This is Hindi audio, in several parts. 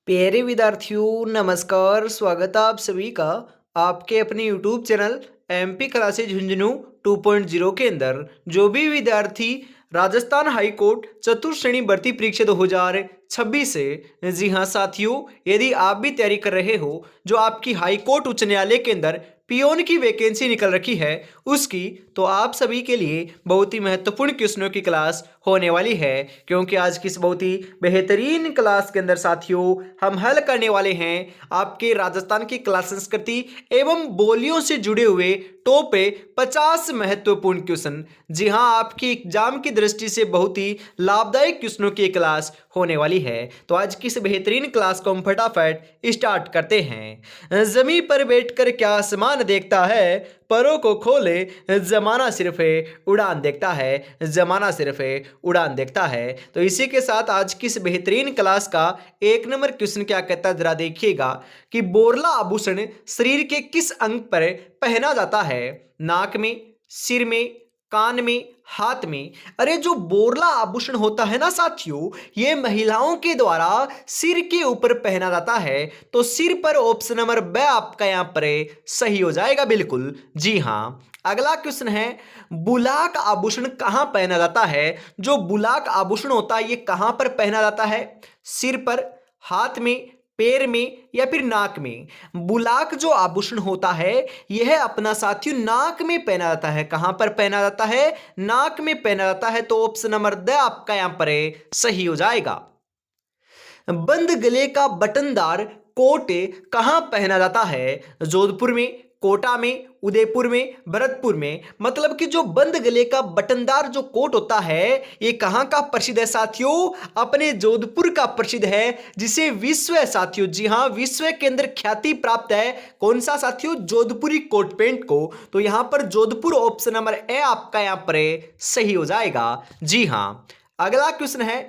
प्यारे विद्यार्थियों नमस्कार। स्वागत है आप सभी का आपके अपने YouTube channel MP classes Jhunjhunu 2.0 के अंदर। जो भी विद्यार्थी राजस्थान हाई कोर्ट चतुर्थ श्रेणी भर्ती परीक्षा 2026 से, जी हाँ साथियों, यदि आप भी तैयारी कर रहे हो, जो आपकी हाई कोर्ट उच्च न्यायालय के अंदर पियोन की वैकेंसी निकल रखी है उसकी, तो आप सभी के लिए बहुत ही महत्वपूर्ण क्वेश्चनों की क्लास होने वाली है। क्योंकि आज की इस बहुत ही बेहतरीन क्लास के अंदर साथियों हम हल करने वाले हैं आपके राजस्थान की कला संस्कृति एवं बोलियों से जुड़े हुए टॉप 50 महत्वपूर्ण क्वेश्चन। जी हाँ, आपकी एग्जाम की दृष्टि से बहुत ही लाभदायक क्वेश्चनों की क्लास होने वाली है। तो आज की इस बेहतरीन क्लास को हम फटाफट स्टार्ट करते हैं। जमीन पर बैठकर क्या आसमान देखता है, परों को खोले जमाना सिर्फ उड़ान देखता है, जमाना सिर्फ उड़ान देखता है। तो इसी के साथ आज की इस बेहतरीन क्लास का एक नंबर क्वेश्चन क्या कहता है, जरा देखिएगा कि बोरला आभूषण शरीर के किस अंग पर पहना जाता है? नाक में, सिर में, कान में, हाथ में। अरे जो बोरला आभूषण होता है ना साथियों, ये महिलाओं के द्वारा सिर के ऊपर पहना जाता है। तो सिर पर ऑप्शन नंबर ब आपका यहां पर सही हो जाएगा, बिल्कुल जी हाँ। अगला क्वेश्चन है, बुलाक आभूषण कहां पहना जाता है? जो बुलाक आभूषण होता है ये कहां पर पहना जाता है? सिर पर, हाथ में, पैर में या फिर नाक में? बुलाक जो आभूषण होता है यह अपना साथियों नाक में पहना जाता है। कहां पर पहना जाता है? नाक में पहना जाता है। तो ऑप्शन नंबर द आपका यहां पर सही हो जाएगा। बंद गले का बटनदार कोट कहां पहना जाता है? जोधपुर में, कोटा में, उदयपुर में, भरतपुर में। मतलब कि जो बंद गले का बटनदार जो कोट होता है ये कहां का प्रसिद्ध है साथियों? अपने जोधपुर का प्रसिद्ध है, जिसे विश्व है साथियों। जी हां, विश्व के अंदर ख्याति प्राप्त है। कौन सा साथियों? जोधपुरी कोट पेंट को। तो यहां पर जोधपुर ऑप्शन नंबर ए आपका यहां पर सही हो जाएगा। जी हां। अगला क्वेश्चन है,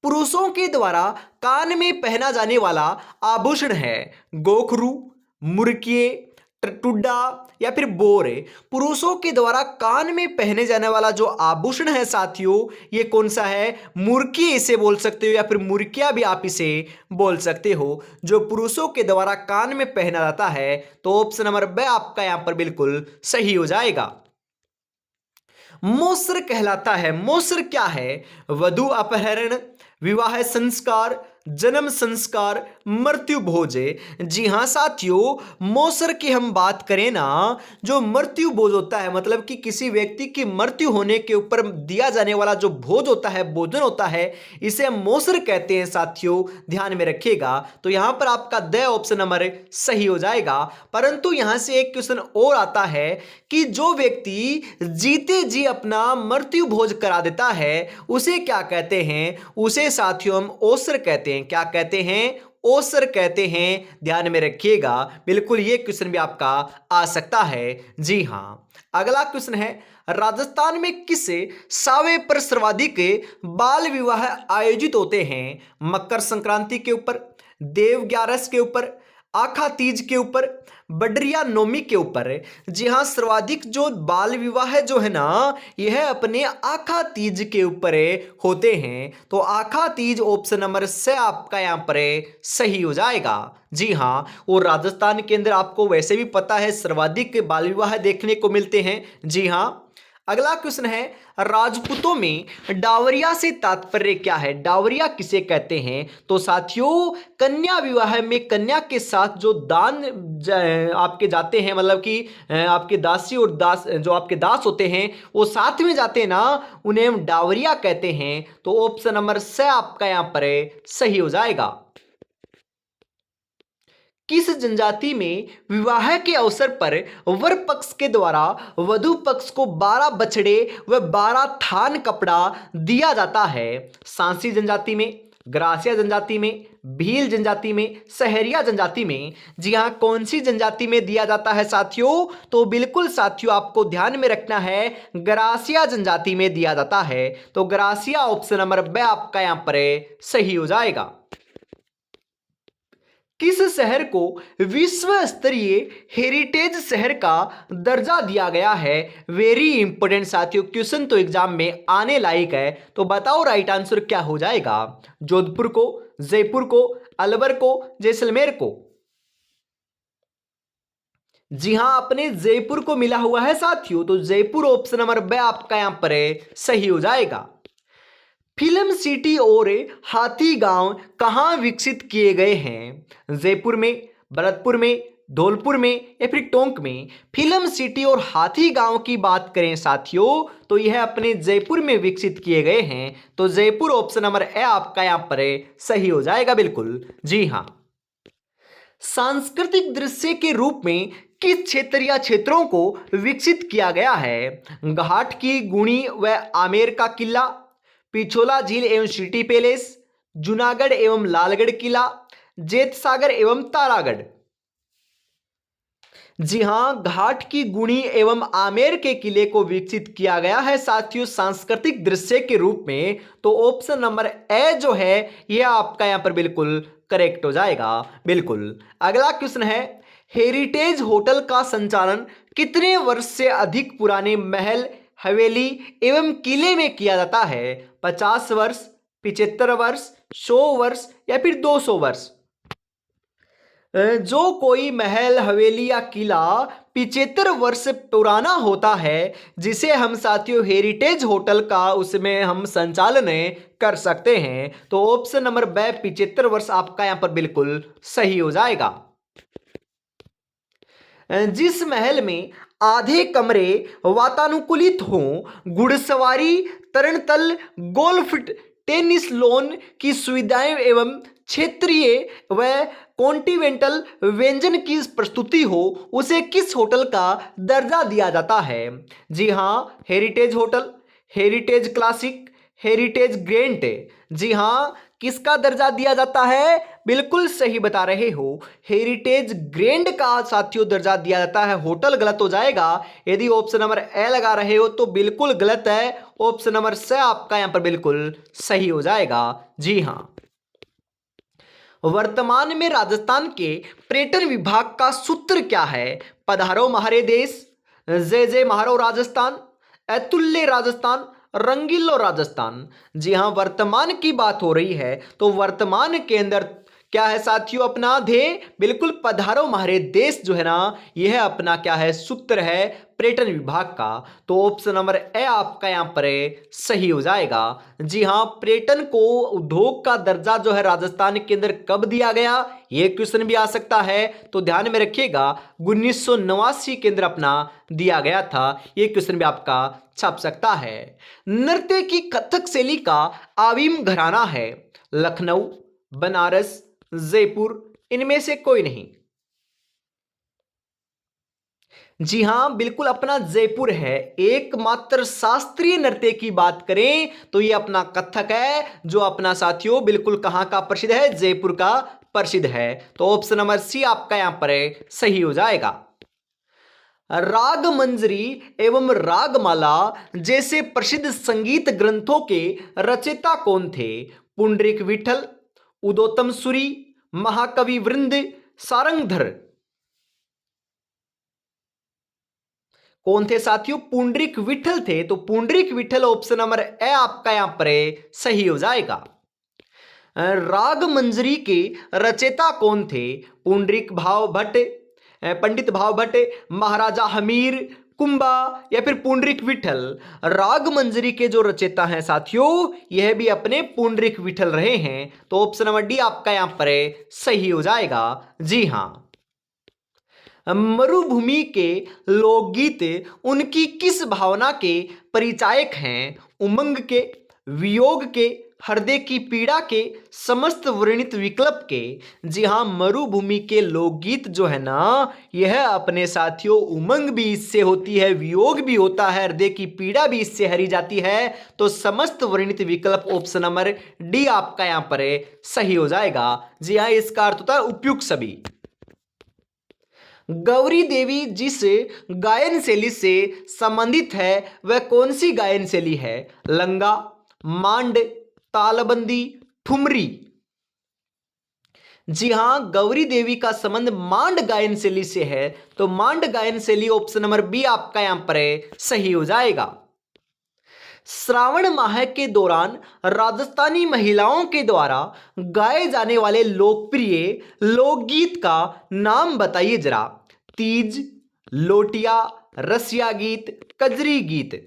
पुरुषों के द्वारा कान में पहना जाने वाला आभूषण है? गोखरू, मुर्किए, टुड्डा या फिर बोरे। पुरुषों के द्वारा कान में पहने जाने वाला जो आभूषण है साथियों ये कौन सा है? मुर्की इसे बोल सकते हो या फिर मुर्किया भी आप इसे बोल सकते हो, जो पुरुषों के द्वारा कान में पहना जाता है। तो ऑप्शन नंबर ब आपका यहां पर बिल्कुल सही हो जाएगा। मोसर कहलाता है। मोसर क्या है? वधु अपहरण, विवाह संस्कार, जन्म संस्कार, मृत्यु भोज। जी हां साथियों, मोसर की हम बात करें ना, जो मृत्यु भोज होता है, मतलब कि किसी व्यक्ति की मृत्यु होने के ऊपर दिया जाने वाला जो भोज होता है, भोजन होता है, इसे हम मोसर कहते हैं साथियों, ध्यान में रखिएगा। तो यहां पर आपका द ऑप्शन नंबर सही हो जाएगा। परंतु यहां से एक क्वेश्चन और आता है कि जो व्यक्ति जीते जी अपना मृत्यु भोज करा देता है उसे क्या कहते हैं? उसे साथियों हम ओसर कहते हैं। क्या कहते हैं? ओसर कहते हैं। ध्यान में रखिएगा, बिल्कुल ये क्वेश्चन भी आपका आ सकता है। जी हां। अगला क्वेश्चन है, राजस्थान में किस सावे पर सर्वाधिक बाल विवाह आयोजित होते हैं? मकर संक्रांति के ऊपर, देव ग्यारस के ऊपर, आखा तीज के ऊपर, बडरिया नौमी के ऊपर। जी हां, सर्वाधिक जो बाल विवाह जो है ना यह अपने आखा तीज के ऊपर होते हैं। तो आखा तीज ऑप्शन नंबर से आपका यहां पर सही हो जाएगा। जी हां, और राजस्थान के अंदर आपको वैसे भी पता है सर्वाधिक बाल विवाह देखने को मिलते हैं। जी हां। अगला क्वेश्चन है, राजपूतों में डावरिया से तात्पर्य क्या है? डावरिया किसे कहते हैं? तो साथियों, कन्या विवाह में कन्या के साथ जो दान आपके जाते हैं, मतलब कि आपके दासी और दास, जो आपके दास होते हैं वो साथ में जाते हैं ना, उन्हें हम डावरिया कहते हैं। तो ऑप्शन नंबर से आपका यहां पर सही हो जाएगा। किस जनजाति में विवाह के अवसर पर वर पक्ष के द्वारा वधु पक्ष को 12 बछड़े व 12 थान कपड़ा दिया जाता है? सांसी जनजाति में, ग्रासिया जनजाति में, भील जनजाति में, सहरिया जनजाति में। जी हाँ, कौन सी जनजाति में दिया जाता है साथियों? तो बिल्कुल साथियों आपको ध्यान में रखना है, ग्रासिया जनजाति में दिया जाता है। तो ग्रासिया ऑप्शन नंबर ब आपका यहां पर सही हो जाएगा। किस शहर को विश्व स्तरीय हेरिटेज शहर का दर्जा दिया गया है? वेरी इंपॉर्टेंट साथियों, क्वेश्चन तो एग्जाम में आने लायक है। तो बताओ राइट आंसर क्या हो जाएगा? जोधपुर को, जयपुर को, अलवर को, जैसलमेर को? जी हां, अपने जयपुर को मिला हुआ है साथियों, तो जयपुर ऑप्शन नंबर ब आपका यहां पर सही हो जाएगा। फिल्म सिटी और हाथी गांव कहां विकसित किए गए हैं? जयपुर में, भरतपुर में, धौलपुर में या फिर टोंक में? फिल्म सिटी और हाथी गांव की बात करें साथियों, तो यह अपने जयपुर में विकसित किए गए हैं, तो जयपुर ऑप्शन नंबर ए आपका यहां पर सही हो जाएगा बिल्कुल। जी हां। सांस्कृतिक दृश्य के रूप में किस क्षेत्र या क्षेत्रों को विकसित किया गया है? घाट की गुणी व आमेर का किला, पिछोला झील एवं सिटी पैलेस, जूनागढ़ एवं लालगढ़ किला, जेत सागर एवं तारागढ़? जी हां, घाट की गुणी एवं आमेर के किले को विकसित किया गया है साथियों सांस्कृतिक दृश्य के रूप में, तो ऑप्शन नंबर ए जो है यह आपका यहां पर बिल्कुल करेक्ट हो जाएगा बिल्कुल। अगला क्वेश्चन है, हेरिटेज होटल का संचालन कितने वर्ष से अधिक पुराने महल, हवेली एवं किले में किया जाता है? 50 वर्ष, 75 वर्ष, 100 वर्ष या फिर 200 वर्ष? जो कोई महल, हवेली या किला 75 वर्ष पुराना होता है, जिसे हम साथियों हेरिटेज होटल का उसमें हम संचालन कर सकते हैं, तो ऑप्शन नंबर बी 75 वर्ष आपका यहां पर बिल्कुल सही हो जाएगा। जिस महल में आधे कमरे वातानुकूलित हों, घुड़सवारी, तरणतल, गोल्फ, टेनिस लॉन की सुविधाएं एवं क्षेत्रीय व कॉन्टिनेंटल व्यंजन की प्रस्तुति हो, उसे किस होटल का दर्जा दिया जाता है? जी हां, heritage hotel, heritage classic, heritage grand. जी हां, किसका दर्जा दिया जाता है? बिल्कुल सही बता रहे हो, हेरिटेज ग्रैंड का साथियों दर्जा दिया जाता है। होटल गलत हो जाएगा, यदि ऑप्शन नंबर ए लगा रहे हो तो बिल्कुल गलत है, ऑप्शन नंबर सी आपका यहां पर बिल्कुल सही हो जाएगा। जी हां। वर्तमान में राजस्थान के पर्यटन विभाग का सूत्र क्या है? पधारो महारे देश, जय जय महारो राजस्थान, अतुल्य राजस्थान, रंगीलो राजस्थान? जी हां, वर्तमान की बात हो रही है, तो वर्तमान के अंदर क्या है साथियों अपना ध्येय? बिल्कुल पधारो हमारे देश जो है ना, यह अपना क्या है सूत्र है पर्यटन विभाग का, तो ऑप्शन नंबर ए आपका यहां पर सही हो जाएगा। जी हां, पर्यटन को उद्योग का दर्जा जो है राजस्थान के अंदर कब दिया गया, यह क्वेश्चन भी आ सकता है, तो ध्यान में रखिएगा 1989 के अंदर अपना दिया गया था, यह क्वेश्चन भी आपका छप सकता है। नृत्य की कथक शैली का आविम घराना है? लखनऊ, बनारस, जयपुर, इनमें से कोई नहीं? जी हां, बिल्कुल अपना जयपुर है। एकमात्र शास्त्रीय नृत्य की बात करें तो ये अपना कथक है, जो अपना साथियों बिल्कुल कहां का प्रसिद्ध है? जयपुर का प्रसिद्ध है, तो ऑप्शन नंबर सी आपका यहां पर सही हो जाएगा। राग मंजरी एवं रागमाला जैसे प्रसिद्ध संगीत ग्रंथों के रचयिता कौन थे? पुंडरीक विठल, उदोतम सूरी, महाकवि वृंद, सारंगधर? कौन थे साथियों? पुंडरीक विठल थे, तो Pundarik Vitthal option number A आपका यहां पर सही हो जाएगा। राग मंजरी के रचयिता कौन थे? पुंडरीक भाव भट्ट, पंडित भाव भट्ट, महाराजा हमीर, कुंभा या फिर पुंडरीक विठल? राग मंजरी के जो रचयिता हैं साथियों, यह भी अपने पुंडरीक विठल रहे हैं, तो ऑप्शन नंबर डी आपका यहां पर सही हो जाएगा। जी हां। मरुभूमि के लोकगीत उनकी किस भावना के परिचायक हैं? उमंग के, वियोग के, हृदय की पीड़ा के, समस्त वर्णित विकल्प के? जी हां, मरुभूमि के लोकगीत जो है ना, यह अपने साथियों उमंग भी इससे होती है, वियोग भी होता है, हृदय की पीड़ा भी इससे हरी जाती है, तो समस्त वर्णित विकल्प ऑप्शन नंबर डी आपका यहां पर सही हो जाएगा। जी हां, इसका अर्थ होता है उपयुक्त सभी। गौरी देवी जिस गायन शैली से संबंधित है वह कौन सी गायन शैली है? लंगा, मांड, तालबंदी, ठुमरी? जी हां, गौरी देवी का संबंध मांड गायन शैली से है, तो मांड गायन शैली ऑप्शन नंबर बी आपका यहां पर सही हो जाएगा। श्रावण माह के दौरान राजस्थानी महिलाओं के द्वारा गाए जाने वाले लोकप्रिय लोकगीत का नाम बताइए जरा। तीज, लोटिया, रसिया गीत, कजरी गीत।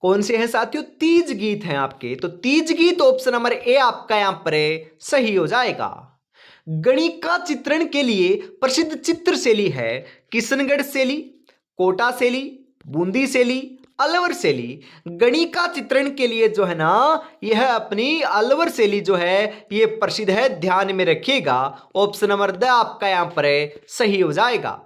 कौन से हैं साथियों? तीज गीत हैं आपके। तो तीज गीत ऑप्शन नंबर ए आपका यहां पर सही हो जाएगा। गणिका चित्रण के लिए प्रसिद्ध चित्र शैली है किशनगढ़ शैली, कोटा शैली, बूंदी शैली, अलवर शैली। गणिका चित्रण के लिए जो है ना, यह अपनी अलवर शैली जो है ये प्रसिद्ध है, ध्यान में रखिएगा। ऑप्शन नंबर द आपका यहां पर सही हो जाएगा।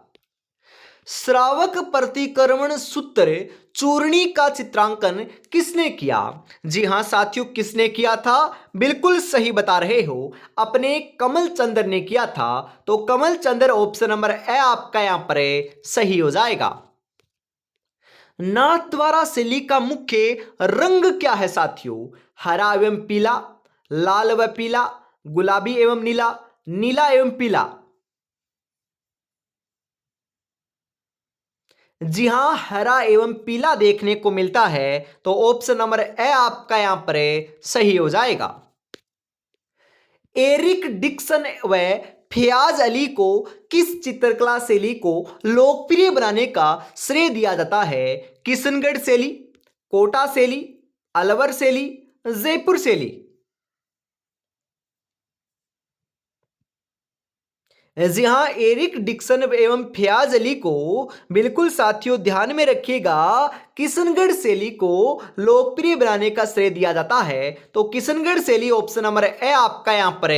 श्रावक प्रतिक्रमण सूत्र चूर्णी का चित्रांकन किसने किया? जी हां साथियों, किसने किया था? बिल्कुल सही बता रहे हो, अपने कमल चंद्र ने किया था। तो कमल चंद्र ऑप्शन नंबर ए आपका यहां पर सही हो जाएगा। नाथद्वारा शैली का मुख्य रंग क्या है साथियों? हरा एवं पीला, लाल व पीला, गुलाबी एवं नीला, नीला एवं पीला। जी हां, हरा एवं पीला देखने को मिलता है। तो ऑप्शन नंबर ए आपका यहां पर सही हो जाएगा। एरिक डिक्सन व फयाज अली को किस चित्रकला शैली को लोकप्रिय बनाने का श्रेय दिया जाता है? किशनगढ़ शैली, कोटा शैली, अलवर शैली, जयपुर शैली। जी हाँ, एरिक डिक्सन एवं फयाज अली को बिल्कुल साथियों ध्यान में रखिएगा, किशनगढ़ शैली को लोकप्रिय बनाने का श्रेय दिया जाता है। तो किशनगढ़ शैली ऑप्शन नंबर ए आपका यहां पर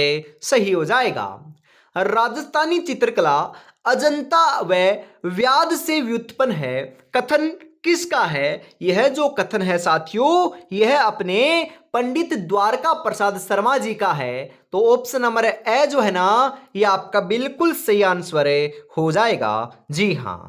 सही हो जाएगा। राजस्थानी चित्रकला अजंता व व्याध से व्युत्पन्न है, कथन किसका है? यह जो कथन है साथियों, यह अपने पंडित द्वारका प्रसाद शर्मा जी का है। तो ऑप्शन नंबर ए जो है ना, यह आपका बिल्कुल सही आंसर हो जाएगा। जी हां,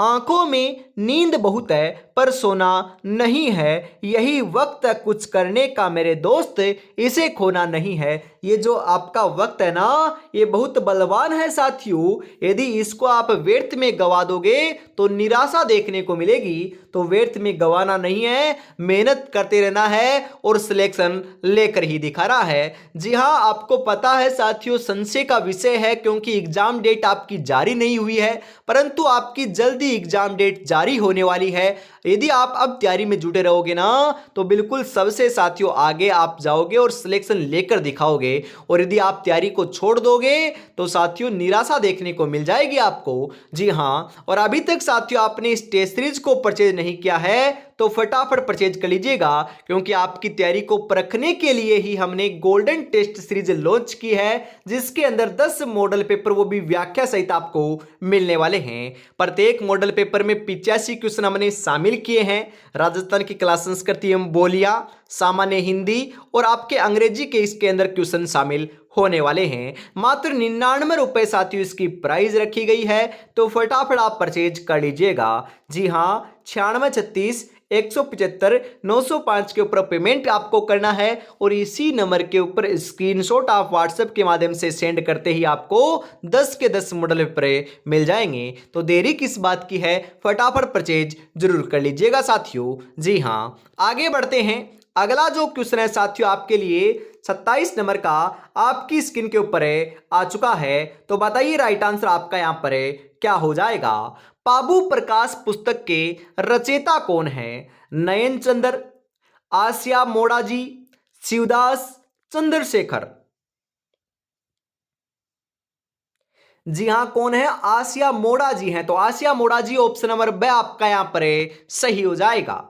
आंखों में नींद बहुत है पर सोना नहीं है, यही वक्त है कुछ करने का मेरे दोस्त, इसे खोना नहीं है। ये जो आपका वक्त है ना, ये बहुत बलवान है साथियों। यदि इसको आप व्यर्थ में गवा दोगे तो निराशा देखने को मिलेगी। तो व्यर्थ में गवाना नहीं है, मेहनत करते रहना है और सिलेक्शन लेकर ही दिखा रहा है। जी हाँ, आपको पता है साथियों, संशय का विषय है क्योंकि एग्जाम डेट आपकी जारी नहीं हुई है, परंतु आपकी जल्दी एग्जाम डेट जारी होने वाली है। यदि आप अब तैयारी में जुटे रहोगे ना, तो बिल्कुल सबसे साथियों आगे आप जाओगे और सिलेक्शन लेकर दिखाओगे। और यदि आप तैयारी को छोड़ दोगे तो साथियों निराशा देखने को मिल जाएगी आपको। जी हाँ, और अभी तक साथियों आपने इस टेस्ट सीरीज को परचेज नहीं किया है तो फटाफट परचेज कर लीजिएगा, क्योंकि आपकी तैयारी को परखने के लिए ही हमने गोल्डन टेस्ट सीरीज लॉन्च की है, जिसके अंदर 10 मॉडल पेपर वो भी व्याख्या सहित आपको मिलने वाले हैं। प्रत्येक मॉडल पेपर में 85 क्वेश्चन हमने शामिल किए हैं। राजस्थान की क्लास संस्कृति एवं बोलियां, सामान्य हिंदी और आपके अंग्रेजी के इसके अंदर क्वेश्चन शामिल होने वाले हैं। मात्र 99 रुपए साथियों इसकी प्राइस रखी गई है, तो फटाफट आप परचेज कर लीजिएगा। जी हाँ, 9636 175 905 के ऊपर पेमेंट आपको करना है और इसी नंबर के ऊपर स्क्रीनशॉट आप व्हाट्सएप के माध्यम से सेंड करते ही आपको 10 के 10 मॉडल पेपर मिल जाएंगे। तो देरी किस बात की है, फटाफट परचेज जरूर कर लीजिएगा साथियों। जी हाँ, आगे बढ़ते हैं। अगला जो क्वेश्चन है साथियों आपके लिए 27 नंबर का आपकी स्क्रीन के ऊपर आ चुका है। तो बताइए राइट आंसर आपका यहां पर क्या हो जाएगा। पाबू प्रकाश पुस्तक के रचयिता कौन है? नयन चंद्र, आसिया मोड़ा जी, शिवदास, चंद्रशेखर। जी हां, कौन है? आसिया मोड़ा जी हैं। तो आसिया मोड़ा जी ऑप्शन नंबर ब आपका यहां पर सही हो जाएगा।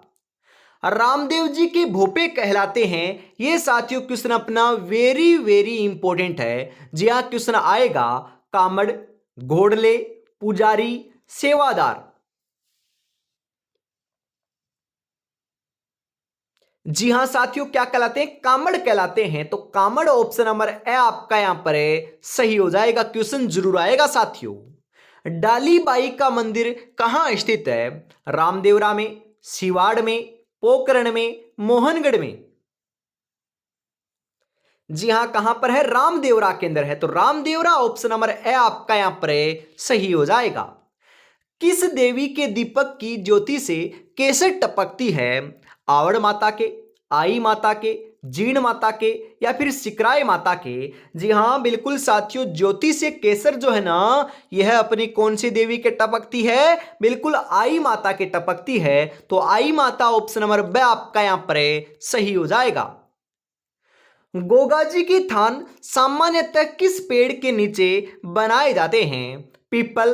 रामदेव जी के भोपे कहलाते हैं, ये साथियों क्वेश्चन अपना वेरी वेरी इंपॉर्टेंट है। जी हाँ, क्वेश्चन आएगा कामड़, घोड़ले, पुजारी, सेवादार। जी हां साथियों, क्या कहलाते हैं? कामड़ कहलाते हैं। तो कामड़ ऑप्शन नंबर ए आपका यहां पर सही हो जाएगा। क्वेश्चन जरूर आएगा साथियों। डालीबाई का मंदिर कहां स्थित है? रामदेवरा में, सिवाड़ में, पोकरण में, मोहनगढ़ में। जी हां, कहां पर है? रामदेवरा के अंदर है। तो रामदेवरा ऑप्शन नंबर ए आपका यहां पर सही हो जाएगा। किस देवी के दीपक की ज्योति से केसर टपकती है? आवड़ माता के, आई माता के, जीण माता के, या फिर सिकराय माता के? जी हाँ बिल्कुल साथियों, ज्योति से केसर जो है ना, यह अपनी कौन सी देवी के टपकती है? बिल्कुल आई माता के टपकती है। तो आई माता ऑप्शन नंबर ब आपका यहां पर सही हो जाएगा। गोगाजी के थान सामान्यतः किस पेड़ के नीचे बनाए जाते हैं? पीपल,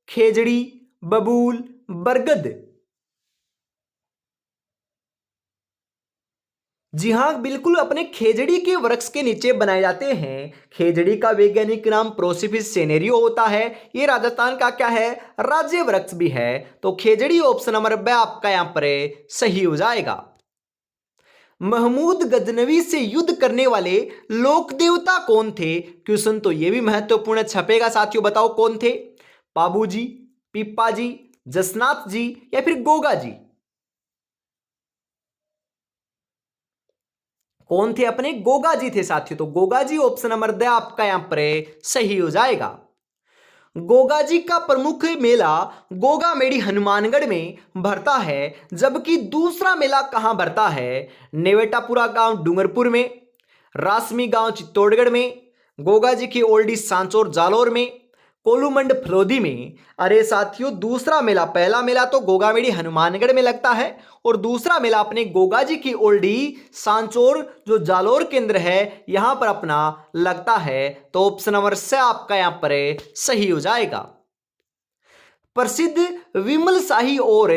खेजड़ी, बबूल, बरगद? जी हाँ बिल्कुल, अपने खेजड़ी के वृक्ष के नीचे बनाए जाते हैं। खेजड़ी का वैज्ञानिक नाम प्रोसिफिस सेनेरियो होता है। ये राजस्थान का क्या है? राज्य वृक्ष भी है। तो खेजड़ी ऑप्शन नंबर ब आपका यहां पर सही हो जाएगा। महमूद गजनवी से युद्ध करने वाले लोक देवता कौन थे? क्वेश्चन तो ये भी महत्वपूर्ण छपेगा साथियों, बताओ कौन थे? पाबू जी, पिप्पा जी, जसनाथ जी, या फिर गोगा जी? कौन थे अपने? गोगा जी थे साथियों। तो Goga ji option number the आपका यहां पर सही हो जाएगा। गोगा जी का प्रमुख मेला गोगा मेड़ी हनुमानगढ़ में भरता है, जबकि दूसरा मेला कहां भरता है? नेवेटापुरा गांव डूंगरपुर में, रासमी गांव चित्तौड़गढ़ में, गोगा जी की ओल्डी सांचौर जालौर में, कोलूमंड फलोदी में? अरे साथियों, दूसरा मेला, पहला मेला तो गोगामेड़ी हनुमानगढ़ में लगता है और दूसरा मेला अपने गोगा जी की ओल्डी सांचौर जो जालौर केंद्र है यहां पर अपना लगता है। तो ऑप्शन नंबर से आपका यहां पर सही हो जाएगा। प्रसिद्ध विमल शाही और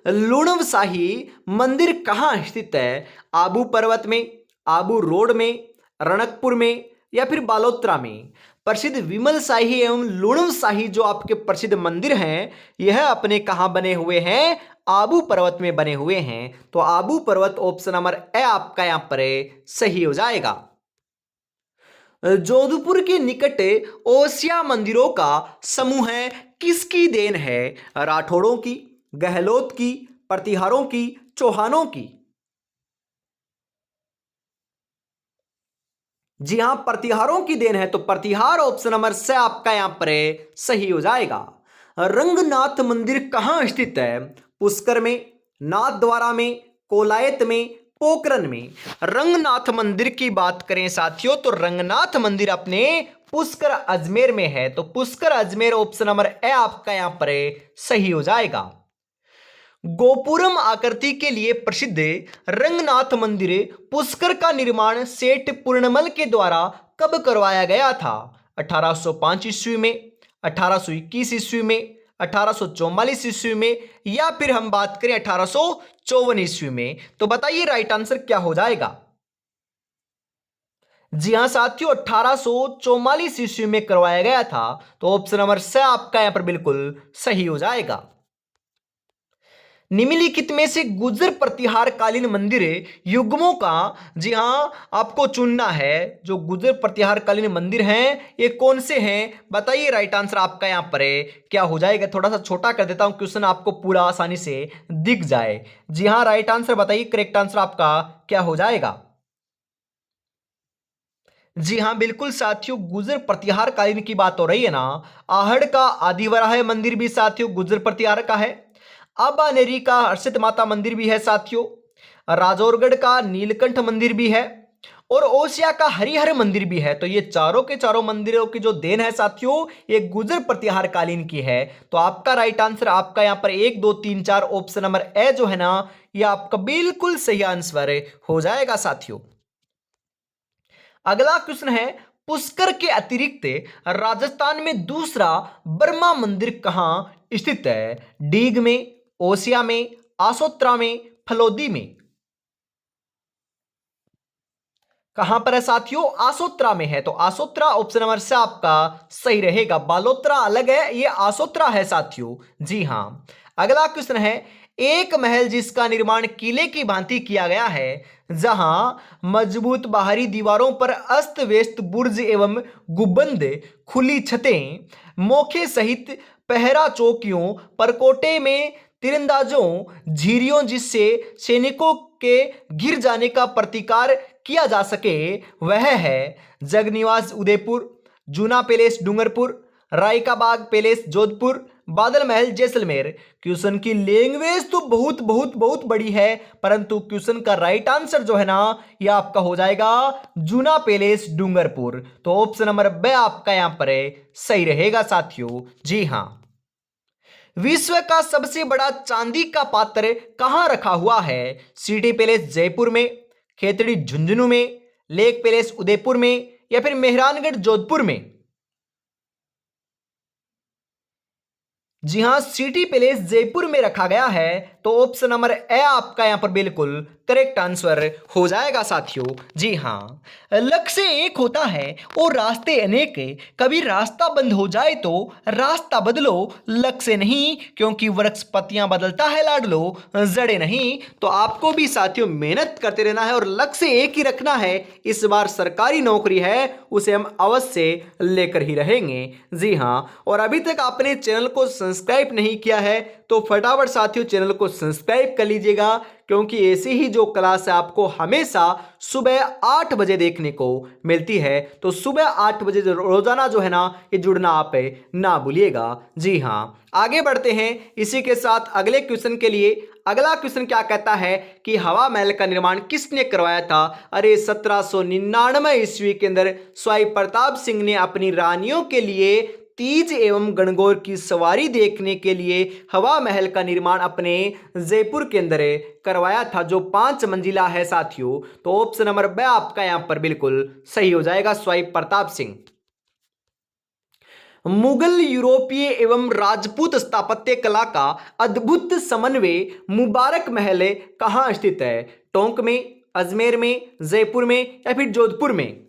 लुणव शाही मंदिर कहाँ स्थित है? आबू पर्वत में, आबू रोड में, रणकपुर में, या फिर बालोत्रा में? प्रसिद्ध विमल शाही एवं लुणव शाही जो आपके प्रसिद्ध मंदिर हैं, यह अपने कहाँ बने हुए हैं? आबू पर्वत में बने हुए हैं। तो आबू पर्वत ऑप्शन नंबर ए आपका यहां पर सही हो जाएगा। जोधपुर के निकट ओसिया मंदिरों का समूह है किसकी देन है? राठौड़ों की, गहलोत की, प्रतिहारों की, चौहानों की? जी हां, प्रतिहारों की देन है। तो प्रतिहार ऑप्शन नंबर से आपका यहां पर सही हो जाएगा। रंगनाथ मंदिर कहां स्थित है? पुष्कर में, नाथ द्वारा में, कोलायत में, पोखरन में? रंगनाथ मंदिर की बात करें साथियों, तो रंगनाथ मंदिर अपने पुष्कर अजमेर में है। तो Pushkar Ajmer option number A आपका यहां पर सही हो जाएगा। गोपुरम आकृति के लिए प्रसिद्ध रंगनाथ मंदिर पुष्कर का निर्माण सेठ पूर्णमल के द्वारा कब करवाया गया था? 1805 ईस्वी में, 1821 ईस्वी में, 1844 ईस्वी में, या फिर हम बात करें 1854 ईस्वी में? तो बताइए राइट आंसर क्या हो जाएगा? जी हां साथियों, 1844 ईस्वी में करवाया गया था। तो ऑप्शन नंबर से आपका यहां पर बिल्कुल सही हो जाएगा। निम्नलिखित में से गुर्जर प्रतिहार कालीन मंदिर युग्मों का, जी हां, आपको चुनना है। जो गुर्जर प्रतिहार कालीन मंदिर हैं ये कौन से हैं? बताइए राइट आंसर आपका यहां पर क्या हो जाएगा? थोड़ा सा छोटा कर देता हूं क्वेश्चन, आपको पूरा आसानी से दिख जाए। जी हां, राइट आंसर बताइए, करेक्ट आंसर आपका क्या हो जाएगा? जी हाँ बिल्कुल साथियों, गुर्जर प्रतिहार कालीन की बात हो रही है ना। आहड़ का आदिवराह मंदिर भी साथियों गुर्जर प्रतिहार का है। अबानेरी का हर्षित माता मंदिर भी है साथियों। राजौरगढ़ का नीलकंठ मंदिर भी है और ओसिया का हरिहर मंदिर भी है। तो ये चारों के चारों मंदिरों की जो देन है साथियों, ये गुर्जर प्रतिहार कालीन की है। तो आपका राइट आंसर आपका यहां पर 1 2 3 4 ऑप्शन नंबर ए जो है ना, ये आपका बिल्कुल सही आंसर हो जाएगा साथियों। अगला क्वेश्चन है, पुष्कर के अतिरिक्त राजस्थान में दूसरा बर्मा मंदिर कहां स्थित है? डीग में, ओसिया में, आसोत्रा में, फलोदी में? कहां पर है साथियों? आसोत्रा में है। तो आसोत्रा ऑप्शन नंबर से आपका सही रहेगा। बालोत्रा अलग है, ये आसोत्रा है साथियों। जी हां। अगला क्वेश्चन है, एक महल जिसका निर्माण किले की भांति किया गया है, जहां मजबूत बाहरी दीवारों पर अस्त व्यस्त बुर्ज एवं गुंबद, खुली छतें, मोखे सहित पहरा चौकियों, परकोटे में तीरंदाजों, झीरियों, जिससे सैनिकों के गिर जाने का प्रतिकार किया जा सके, वह है जगनिवास उदयपुर, जूना पैलेस डूंगरपुर, राय का बाग पैलेस जोधपुर, बादल महल जैसलमेर। क्वेश्चन की लैंग्वेज तो बहुत बहुत बहुत बड़ी है, परंतु क्वेश्चन का राइट आंसर जो है ना, यह आपका हो जाएगा जूना पैलेस डूंगरपुर। तो ऑप्शन नंबर बी आपका यहां पर सही रहेगा साथियों। जी हां। विश्व का सबसे बड़ा चांदी का पात्र कहां रखा हुआ है? सिटी पैलेस जयपुर में, खेतड़ी झुंझुनू में, लेक पैलेस उदयपुर में, या फिर मेहरानगढ़ जोधपुर में? जी हां, सिटी पैलेस जयपुर में रखा गया है। तो ऑप्शन नंबर ए आपका यहां पर बिल्कुल करेक्ट आंसर हो जाएगा साथियों। जी हां। लक्ष्य एक होता है और रास्ते अनेक है, कभी रास्ता बंद हो जाए तो रास्ता बदलो, लक्ष्य नहीं, क्योंकि वृक्ष पत्तियां बदलता है लाडलो, जड़े नहीं। तो आपको भी साथियों मेहनत करते रहना है और लक्ष्य एक ही रखना है। इस बार सरकारी नौकरी है, उसे हम अवश्य लेकर ही रहेंगे। जी हां। और अभी तक आपने चैनल को सब्सक्राइब नहीं किया है तो फटाफट साथियों चैनल को सब्सक्राइब कर लीजिएगा, क्योंकि ऐसी ही जो क्लास है आपको हमेशा सुबह 8 बजे देखने को मिलती है। तो सुबह 8 बजे रोजाना जो है ना, ये जुड़ना आप ना भूलिएगा। जी हां। आगे बढ़ते हैं इसी के साथ अगले क्वेश्चन के लिए। अगला क्वेश्चन क्या कहता है कि हवा महल का निर्माण किसने करवाया था? अरे 1799 ईस्वी के अंदर स्वाई प्रताप सिंह ने अपनी रानियों के लिए तीज एवं गणगौर की सवारी देखने के लिए हवा महल का निर्माण अपने जयपुर के अंदर करवाया था, जो 5 मंजिला है साथियों। तो ऑप्शन नंबर बी आपका यहां पर बिल्कुल सही हो जाएगा, स्वाई प्रताप सिंह। मुगल, यूरोपीय एवं राजपूत स्थापत्य कला का अद्भुत समन्वय मुबारक महल कहां स्थित है? टोंक में, अजमेर में, जयपुर में, या फिर जोधपुर में?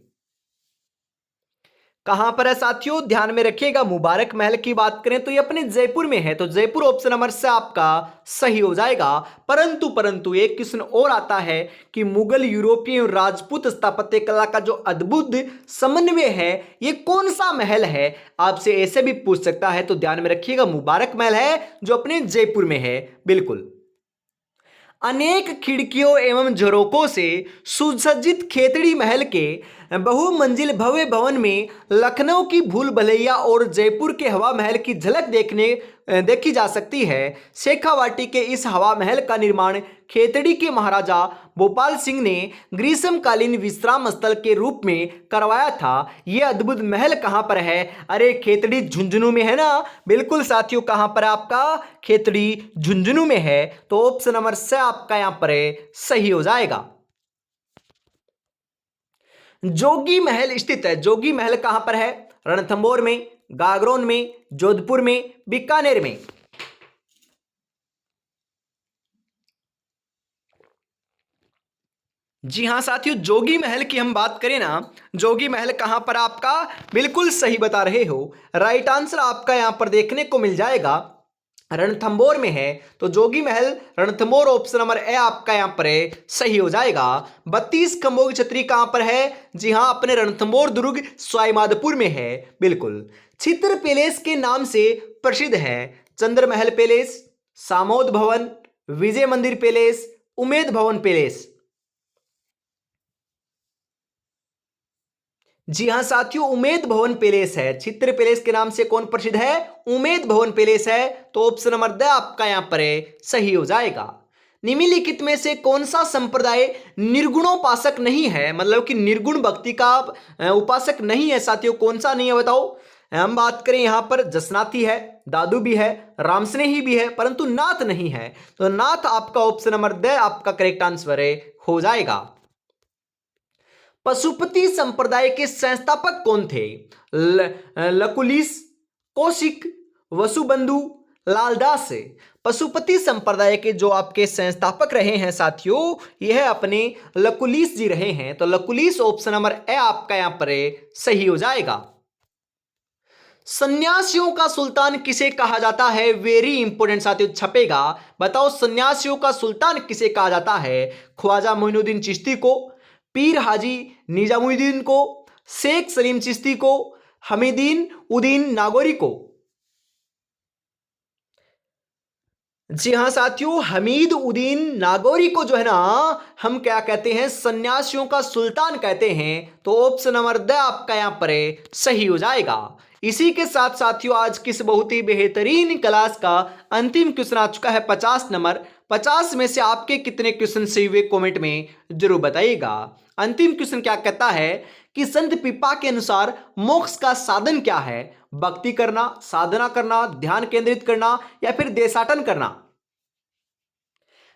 कहां पर है साथियों? ध्यान में रखिएगा। मुबारक महल की बात करें तो ये अपने जयपुर में है, तो जयपुर ऑप्शन नंबर से आपका सही हो जाएगा। परंतु परंतु एक क्वेश्चन और आता है कि मुगल, यूरोपीय और राजपूत स्थापत्य कला का जो अद्भुत समन्वय है, ये कौन सा महल है? आपसे ऐसे भी पूछ सकता है, तो ध्यान में रखिएगा मुबारक महल है जो अपने जयपुर में है। बिल्कुल। अनेक खिड़कियों एवं झरोकों से सुसज्जित खेतड़ी महल के बहुमंजिल भव्य भवन में लखनऊ की भूल भुलैया और जयपुर के हवा महल की झलक देखी जा सकती है। शेखावाटी के इस हवा महल का निर्माण खेतड़ी के महाराजा भोपाल सिंह ने ग्रीष्मकालीन विश्राम स्थल के रूप में करवाया था। यह अद्भुत महल कहां पर है? अरे खेतड़ी झुंझुनू में है ना। बिल्कुल साथियों, कहां पर है आपका? खेतड़ी झुंझुनू में है। तो ऑप्शन नंबर से आपका यहां पर सही हो जाएगा। जोगी महल स्थित है। जोगी महल कहां पर है? रणथंभौर में, गागरोन में, जोधपुर में, बीकानेर में? जी हां साथियों, जोगी महल की हम बात करें ना, जोगी महल कहां पर आपका? बिल्कुल सही बता रहे हो। राइट आंसर आपका यहां पर देखने को मिल जाएगा, रणथंभौर में है। तो जोगी महल रणथंभौर ऑप्शन नंबर ए आपका यहां पर सही हो जाएगा। 32 खंभों की छतरी कहां पर है? जी हां, अपने रणथंभौर दुर्ग सवाईमाधोपुर में है। बिल्कुल। चित्र पैलेस के नाम से प्रसिद्ध है। चंद्र महल पैलेस, सामोद भवन, विजय मंदिर पैलेस, उमेद भवन पैलेस? जी हां साथियों, उमेद भवन पैलेस है। चित्र पैलेस के नाम से कौन प्रसिद्ध है? उमेद भवन पैलेस है। तो ऑप्शन नंबर द आपका यहां पर सही हो जाएगा। निम्नलिखित में से कौन सा संप्रदाय निर्गुणोपासक नहीं है? मतलब कि निर्गुण भक्ति का उपासक नहीं है साथियों। कौन सा नहीं है बताओ? हम बात करें यहां पर जसनाथी है, दादू भी है, रामस्नेही भी है, परंतु नाथ नहीं है। तो नाथ आपका ऑप्शन नंबर द आपका करेक्ट आंसर हो जाएगा। पशुपति संप्रदाय के संस्थापक कौन थे? लकुलिस, कौशिक, वसुबंधु, लालदास? पशुपति संप्रदाय के जो आपके संस्थापक रहे हैं साथियों, यह अपने लकुलिस जी रहे हैं। तो लकुलिस ऑप्शन नंबर ए आपका यहां पर सही हो जाएगा। सन्यासियों का सुल्तान किसे कहा जाता है? वेरी इंपॉर्टेंट साथियों, छपेगा। बताओ सन्यासियों का सुल्तान किसे कहा जाता है? ख्वाजा मोइनुद्दीन चिश्ती को, पीर हाजी निजामुद्दीन को, शेख सलीम चिश्ती को, हमीदीन उद्दीन नागौरी को? जी हाँ साथियों, हमीद उद्दीन नागौरी को जो है ना हम क्या कहते हैं, सन्यासियों का सुल्तान कहते हैं। तो ऑप्शन नंबर द आपका यहाँ पर सही हो जाएगा। इसी के साथ साथियों आज किस बहुत ही बेहतरीन क्लास का अंतिम क्वेश्चन आ चुका है 50 नंबर। 50 में से आपके कितने क्वेश्चन सही हुए कमेंट में जरूर बताइएगा। अंतिम क्वेश्चन क्या कहता है कि संत पिपा के अनुसार मोक्ष का साधन क्या है? भक्ति करना, साधना करना, ध्यान केंद्रित करना या फिर देशाटन करना?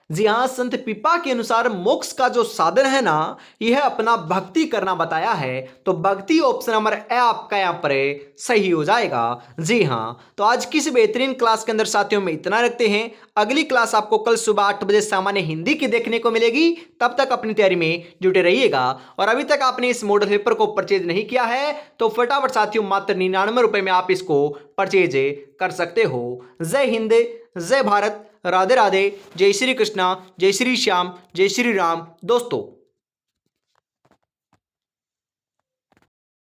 जी हाँ, संत पिपा के अनुसार मोक्ष का जो साधन है ना, यह अपना भक्ति करना बताया है। तो भक्ति ऑप्शन नंबर ए आपका यहाँ पर सही हो जाएगा। जी हाँ, तो आज की इस बेहतरीन क्लास के अंदर साथियों में इतना रखते हैं। अगली क्लास आपको कल सुबह 8 बजे सामान्य हिंदी की देखने को मिलेगी। तब तक अपनी तैयारी में जुटे रहिएगा। और अभी तक आपने इस मॉडल पेपर को परचेज नहीं किया है तो फटाफट साथियों मात्र 99 रुपए में आप इसको परचेज कर सकते हो। जय हिंद, जय भारत, राधे राधे, जय श्री कृष्णा, जय श्री श्याम, जय श्री राम दोस्तों।